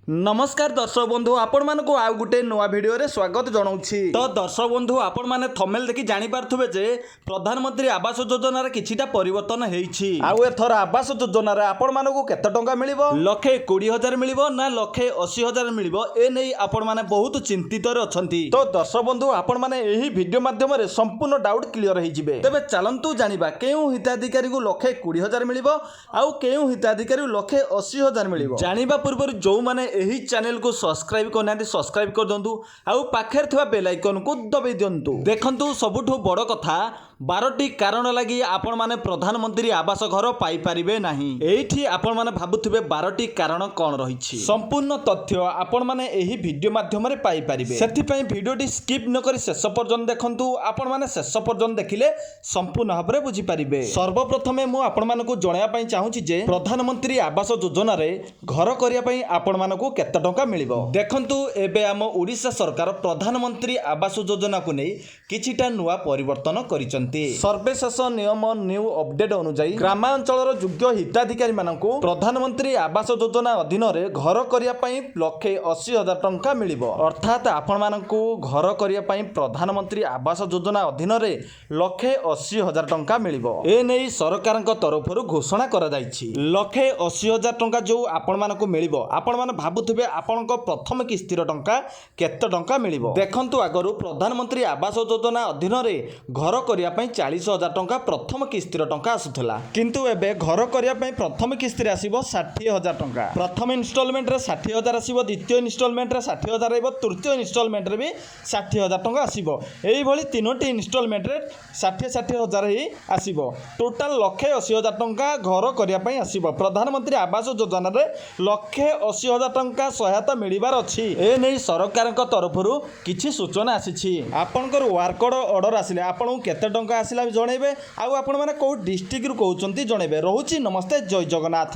नमस्कार दर्शक बंधु आपण मानक आउ गोटे नुआ भिडियो रे स्वागत जनाऊँगी। तो दर्शक बंधु आपण माने थंबनेल देखि जानि पारथुबे जे प्रधानमंत्री आवास योजना रे किछिटा परिवर्तन हेइछि। आउ एथर आवास योजना रे आपण मानक केते टंका मिलिबो, 1,20,000 मिलिबो ना 1,80,000 मिलिबो, ए नै आपण माने बहुत चिंतित रे अछंती। तो दर्शक बंधु आपण माने एही भिडियो माध्यम रे संपूर्ण डाउट क्लियर हेइ जिवे। तबे चलंतु जानिबा केउ हिताधिकारी को 1,20,000 मिलिबो आउ केउ हिताधिकारी 1,80,000 मिलिबो। जानिबा पूर्व जो माने एही चैनल को सब्सक्राइब करना सब्सक्राइब कर दिंतु आउ पाखे थिबा बेल आइकन को दबाई दिंतु। देखंतु सबुठु बड़ कथा 12टी कारण लगी आपण माने प्रधानमंत्री आवास घर पाई परिबे नाही। एठी आपण माने भाबुथिबे 12टी कारण कोन रहिछि, संपूर्ण तथ्य आपण माने एही वीडियो माध्यम रे पाई परिबे। सेति पई वीडियोटी स्किप न करी शेष पर्यंत देखंतु। आपण माने शेष पर्यंत देखिले संपूर्ण भाबरे बुझी परिबे। सर्वप्रथमे मु आपण मानको जणाया पई चाहूछि जे प्रधानमंत्री आवास योजना रे घर करिया पई आपण मानको केते टंका मिलिबो। देखंतु एबे हम ओडिशा सरकार प्रधानमंत्री आवास योजना को नै किछिटा नुआ परिवर्तन करिसंती। सर्वेशेष नियम न्यू अपडेट अनुसार ग्रामांचल योग्य हिताधिकारी मानकु प्रधानमंत्री आवास योजना अधीन रे घर करिया पई 1,80,000 टंका मिलिबो। अर्थात आपण मानकु घर करिया पई प्रधानमंत्री आवास योजना अधीन रे 1,80,000 टंका मिलिबो। ए नै सरकारक तरफरु घोषणा करा जायछि। 1,80,000 टंका जो आपण मानकु मिलिबो, आपण माने भाबुथिबे आपणक प्रथम किस्तीर टंका केते टंका मिलिबो। देखंतु आगरु प्रधानमंत्री आवास योजना अधीन रे घर करिया 40,000 टंका प्रथम किस्तीर टंका आसुथला, किंतु एबे घर करिया पई प्रथम किस्ती रे आसीबो 60,000 टंका। प्रथम इंस्टॉलमेंट रे 60,000 आसीबो, द्वितीय इंस्टॉलमेंट रे 60,000 आइबो, तृतीय इंस्टॉलमेंट रे भी 60,000 टंका आसीबो। एई भली तीनोटी इंस्टॉलमेंट रे 60,000 ही आसीबो। टोटल 1,80,000 टंका घर करिया पई आसीबो। प्रधानमंत्री आवास योजना रे 1,80,000 टंका सहायता मिलिबार अछि। ए नै सरकारक तरफरु किछि सूचना आसीछि। आपनकर वर्क ऑर्डर आसिले आपन केते टंका आसिला जणैबे, आउ आपण माने को डिस्ट्रिक्ट रु कहउचंती जणैबे। रहउची नमस्ते, जय जगन्नाथ।